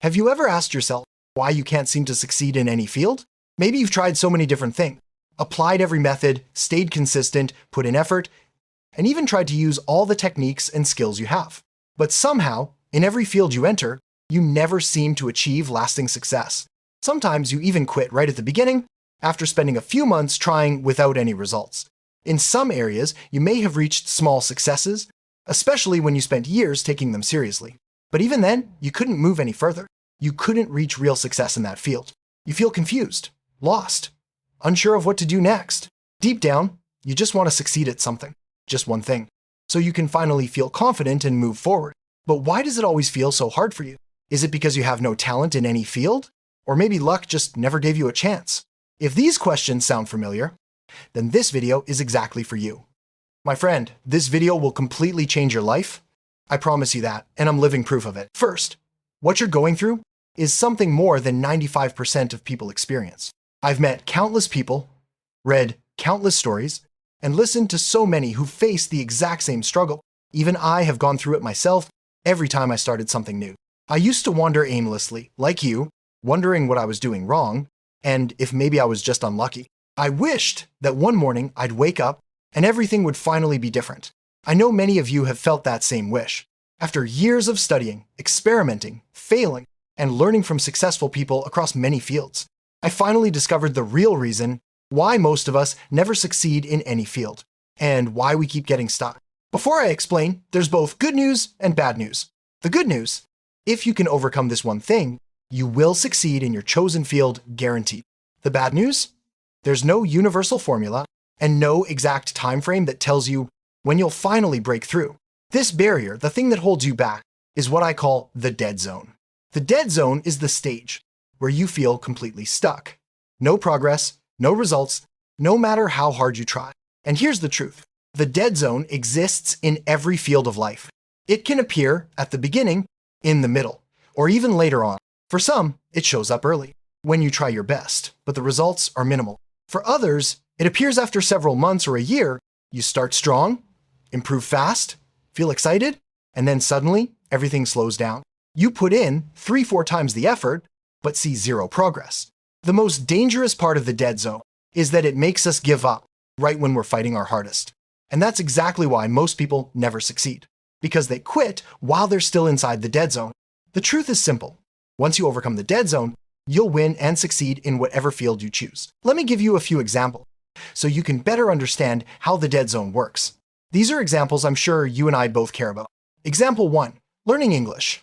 Have you ever asked yourself why you can't seem to succeed in any field? Maybe you've tried so many different things, applied every method, stayed consistent, put in effort, and even tried to use all the techniques and skills you have. But somehow, in every field you enter, you never seem to achieve lasting success. Sometimes you even quit right at the beginning, after spending a few months trying without any results. In some areas, you may have reached small successes, especially when you spent years taking them seriously. But even then, you couldn't move any further. You couldn't reach real success in that field. You feel confused, lost, unsure of what to do next. Deep down, you just want to succeed at something, just one thing, so you can finally feel confident and move forward. But why does it always feel so hard for you? Is it because you have no talent in any field? Or maybe luck just never gave you a chance? If these questions sound familiar, then this video is exactly for you. My friend, this video will completely change your life. I promise you that, and I'm living proof of it. First, what you're going through is something more than 95% of people experience. I've met countless people, read countless stories, and listened to so many who face the exact same struggle. Even I have gone through it myself every time I started something new. I used to wander aimlessly, like you, wondering what I was doing wrong, and if maybe I was just unlucky. I wished that one morning I'd wake up and everything would finally be different. I know many of you have felt that same wish. After years of studying, experimenting, failing, and learning from successful people across many fields, I finally discovered the real reason why most of us never succeed in any field, and why we keep getting stuck. Before I explain, there's both good news and bad news. The good news, if you can overcome this one thing, you will succeed in your chosen field, guaranteed. The bad news, there's no universal formula and no exact time frame that tells you when you'll finally break through. This barrier, the thing that holds you back, is what I call the dead zone. The dead zone is the stage where you feel completely stuck. No progress, no results, no matter how hard you try. And here's the truth. The dead zone exists in every field of life. It can appear at the beginning, in the middle, or even later on. For some, it shows up early, when you try your best, but the results are minimal. For others, it appears after several months or a year. You start strong, improve fast, feel excited, and then suddenly everything slows down. You put in 3-4 times the effort, but see zero progress. The most dangerous part of the dead zone is that it makes us give up right when we're fighting our hardest. And that's exactly why most people never succeed, because they quit while they're still inside the dead zone. The truth is simple. Once you overcome the dead zone, you'll win and succeed in whatever field you choose. Let me give you a few examples so you can better understand how the dead zone works. These are examples I'm sure you and I both care about. Example 1, learning English.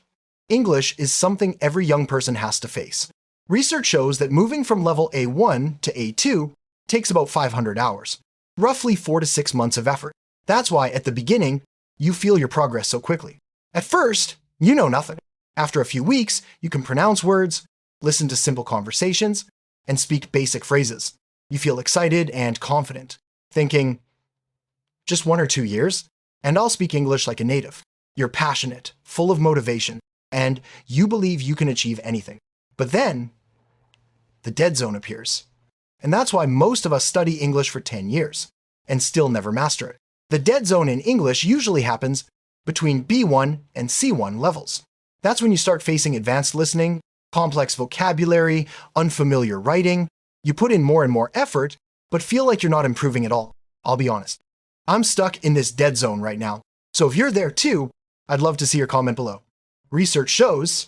English is something every young person has to face. Research shows that moving from level A1 to A2 takes about 500 hours, roughly 4 to 6 months of effort. That's why at the beginning, you feel your progress so quickly. At first, you know nothing. After a few weeks, you can pronounce words, listen to simple conversations, and speak basic phrases. You feel excited and confident, thinking, just 1 or 2 years, and I'll speak English like a native. You're passionate, full of motivation, and you believe you can achieve anything. But then, the dead zone appears. And that's why most of us study English for 10 years, and still never master it. The dead zone in English usually happens between B1 and C1 levels. That's when you start facing advanced listening, complex vocabulary, unfamiliar writing. You put in more and more effort, but feel like you're not improving at all. I'll be honest. I'm stuck in this dead zone right now. So if you're there too, I'd love to see your comment below. Research shows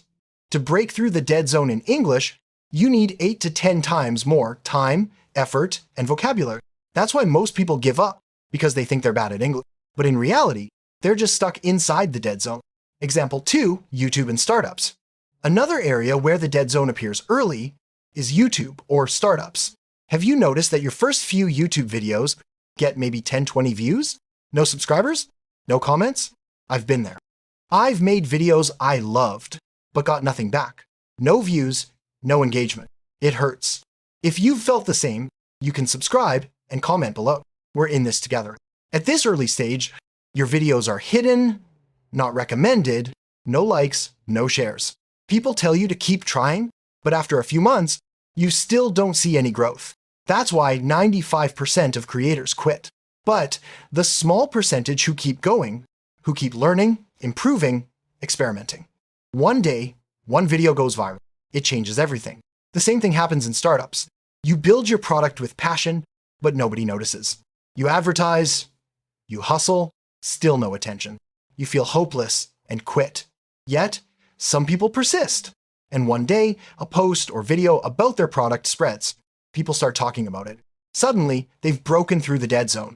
to break through the dead zone in English, you need 8 to 10 times more time, effort, and vocabulary. That's why most people give up, because they think they're bad at English. But in reality, they're just stuck inside the dead zone. Example 2, YouTube and startups. Another area where the dead zone appears early is YouTube or startups. Have you noticed that your first few YouTube videos get maybe 10-20 views? No subscribers? No comments? I've been there. I've made videos I loved, but got nothing back. No views, no engagement. It hurts. If you've felt the same, you can subscribe and comment below. We're in this together. At this early stage, your videos are hidden, not recommended, no likes, no shares. People tell you to keep trying, but after a few months, you still don't see any growth. That's why 95% of creators quit. But the small percentage who keep going, who keep learning, improving, experimenting. One day, One video goes viral. It changes everything. The same thing happens in startups. You build your product with passion, but nobody notices. You advertise, you hustle, still no attention. You feel hopeless and quit. Yet, some people persist. And one day, a post or video about their product spreads. People start talking about it. Suddenly, they've broken through the dead zone.